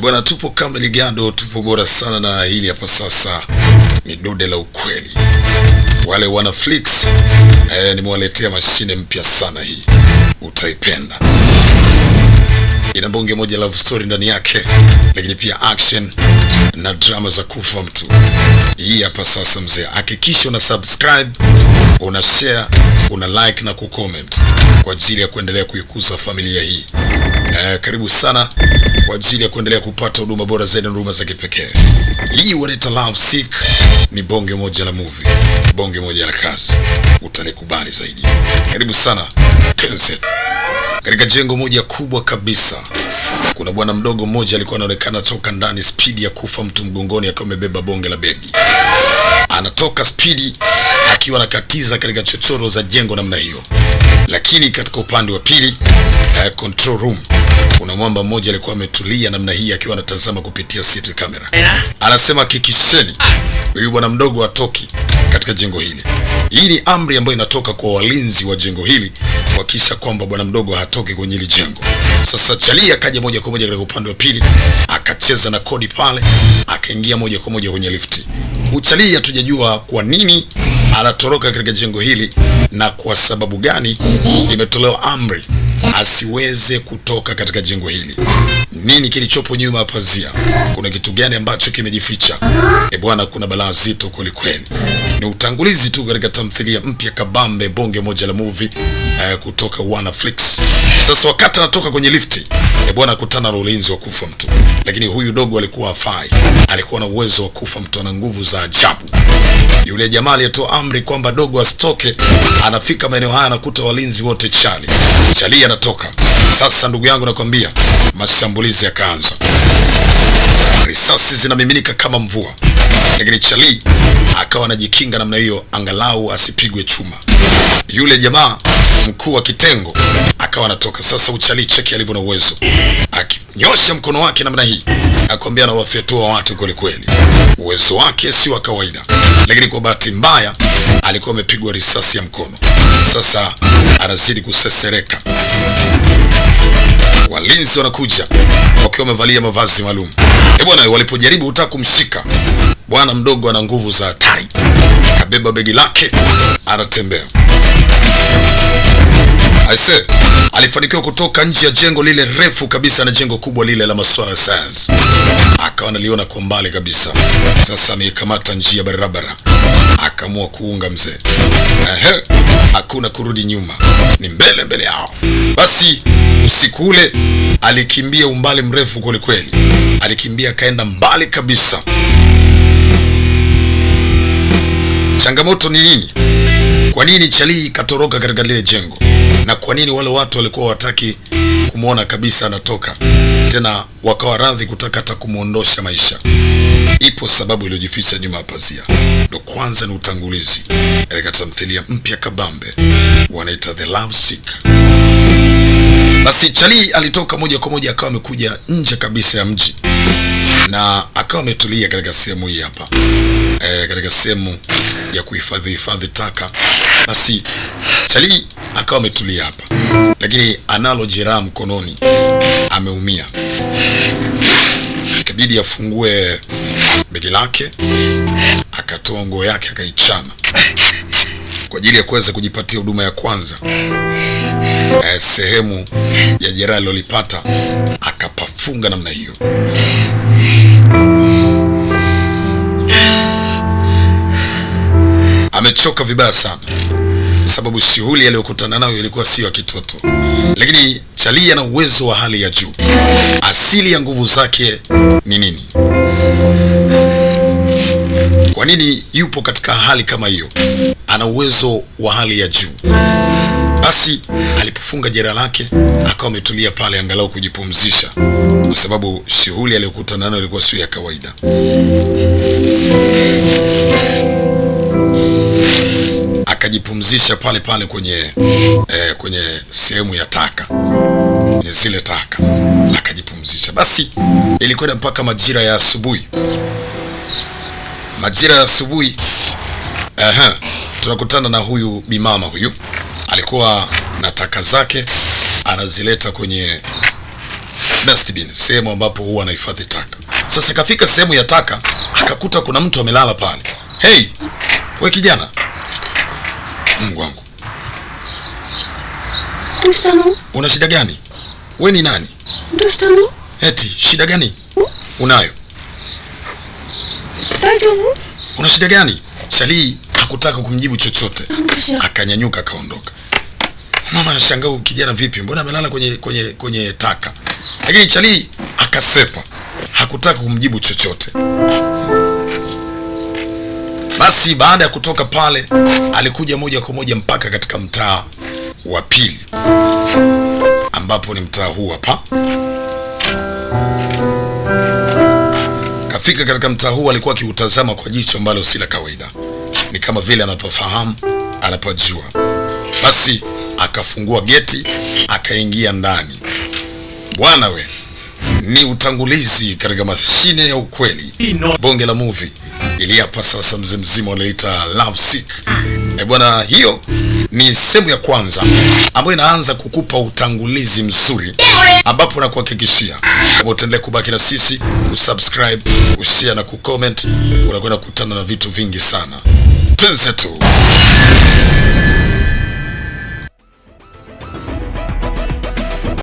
Bwana, tupo kama Ligado, tupo bora sana, na hili hapa sasa ni dude la ukweli. Wale wana Flix nimewaletea mashine mpya sana, hii utaipenda. Ina bonge moja love story ndani yake, lakini pia action na drama za kufa mtu. Hii hapa sasa mzee, hakikisha una subscribe, una share, una like na kucomment kwa ajili ya kuendelea kuikuza familia hii. Karibu sana kwa ajili ya kuendelea kupata huduma bora zaidi na huduma za kipekee. Hii wanaita Love Sick, ni bonge moja la movie, bonge moja la kazi, utanikubali zaidi. Karibu sana Kenze. Katika jengo moja kubwa kabisa, kuna bwana mdogo mmoja alikuwa anaonekana toka ndani speed ya kufa mtu mgongoni, akiwa amebeba bonge la begi. Anatoka speed akiwa anakatiza katika chochoro za jengo namna hiyo. Lakini katika upande wa pili, control room, kuna mwamba mmoja alikuwa ametulia namna hii akiwa anatazama kupitia CCTV camera. Anasema hakikisheni huyu bwana mdogo atoki katika jengo hili. Hii ni amri ambayo inatoka kwa walinzi wa jengo hili kuhakikisha kwamba bwana mdogo hatoki kwenye hili jengo. Sasa Charlie akaja moja kwa moja katika upande wa pili, akacheza na kodi pale, akaingia moja kwa moja kwenye lifti. Charlie hatujajua kwa nini anatoroka katika jengo hili na kwa sababu gani imetolewa amri asiweze kutoka katika jengo hili. Nini kilichopo nyuma ya pazia? Kuna kitu gani ambacho kimejificha? Bwana, kuna balaa zito kweli kweli. Ni utangulizi tu katika tamthilia mpya kabambe, bonge moja la movie kutoka Wana Flix. Sasa wakati anatoka kwenye lifti, bwana kutana na ulinzi wa kufa mtu. Lakini huyu dogo alikuwa hafai. Alikuwa na uwezo wa kufa mtu, ana nguvu za ajabu. Yule jamaa aliyetoa amri kwamba dogo asitoke, anafika maeneo haya anakuta walinzi wote Charlie anatoka. Sasa ndugu yangu nakwambia, mashambulizi yakaanza. Risasi zinamiminika kama mvua. Lakini Charlie akawa anajikinga namna hiyo angalau asipigwe chuma. Yule jamaa mkuu wa kitengo akawa anatoka. Sasa Charlie cheki alivyo na uwezo, akinyosha mkono wake namna hii, akwambia na wafyatua watu kweli kweli. Uwezo wake si wa kawaida. Lakini kwa bahati mbaya alikuwa amepigwa risasi ya mkono. Sasa anazidi kusesereka. Walinzi wanakuja wakiwa wamevalia mavazi maalum. Bwana, walipojaribu kutaka kumshika, bwana mdogo ana nguvu za hatari. Kabeba begi lake, anatembea. Aise, alifanikiwa kutoka nje ya jengo lile refu kabisa na jengo kubwa lile la masuala ya science. Akawa analiona kwa mbali kabisa. Sasa amekamata njia barabara. Akaamua kuunga mzee. Hakuna kurudi nyuma. Ni mbele mbele yao. Basi usiku ule alikimbia umbali mrefu kweli kweli. Alikimbia kaenda mbali kabisa. Changamoto ni nini? Kwa nini Charlie katoroka katika lile jengo? Na kwa nini wale watu walikuwa wataki kumuona kabisa anatoka? Tena wakawa radhi kutaka hata kumuondosha maisha. Ipo sababu iliyojificha nyuma ya pazia. Ndio kwanza ni utangulizi katika tamthilia mpya kabambe wanaita The Love Sick. Basi Charlie alitoka moja kwa moja akawa amekuja nje kabisa ya mji. Na akawa ametulia katika sehemu hii hapa. Katika sehemu ya kuhifadhi taka. Basi Charlie akawa ametulia hapa. Lakini analo jeraha mkononi. Ameumia. Ikabidi afungue begi lake, akatoa nguo yake akaichana kwa ajili ya kuweza kujipatia huduma ya kwanza. Sehemu ya jeraha lilolipata akapafunga namna hiyo. Amechoka vibaya sana, sababu shughuli aliyokutana nayo ilikuwa sio ya kitoto. Lakini Charlie ana uwezo wa hali ya juu. Asili ya nguvu zake ni nini? Kwa nini yupo katika hali kama hiyo? Ana uwezo wa hali ya juu. Basi alipofunga jeraha lake akawa ametulia pale angalau kujipumzisha, kwa sababu shughuli aliyokutana nayo ilikuwa sio ya kawaida. Akajipumzisha pale pale kwenye sehemu ya taka, ni zile taka, akajipumzisha. Basi ilikwenda mpaka majira ya asubuhi. Majira ya asubuhi tunakutana na huyu bimama. Huyu alikuwa na taka zake anazileta kwenye dustbin, sehemu ambapo huwa anahifadhi taka. Sasa kafika sehemu ya taka, akakuta kuna mtu amelala pale. Hey, we kijana. Mungu wangu. Una shida gani? We ni nani? Eti, shida gani? Unayo? Una shida gani? Charlie hakutaka kumjibu chochote. Akanyanyuka akaondoka. Mama anashangaa, kijana vipi? Mbona amelala kwenye taka? Lakini Charlie akasepa. Hakutaka kumjibu chochote. Basi baada ya kutoka pale, alikuja moja kwa moja mpaka katika mtaa wa pili, ambapo ni mtaa huu hapa. Kafika katika mtaa huu, alikuwa akiutazama kwa jicho ambalo si la kawaida, ni kama vile anapafahamu, anapajua. Basi akafungua geti, akaingia ndani. Bwana we, ni utangulizi katika mashine ya ukweli, bonge la movie ili hapa sasa mzee mzima wanaita Love Sick. Bwana, hiyo ni sehemu ya kwanza ambayo inaanza kukupa utangulizi mzuri, ambapo nakuhakikishia kama utaendelea kubaki na sisi, usubscribe, ushare na kucomment, unakwenda kukutana na vitu vingi sana. Twenzetu.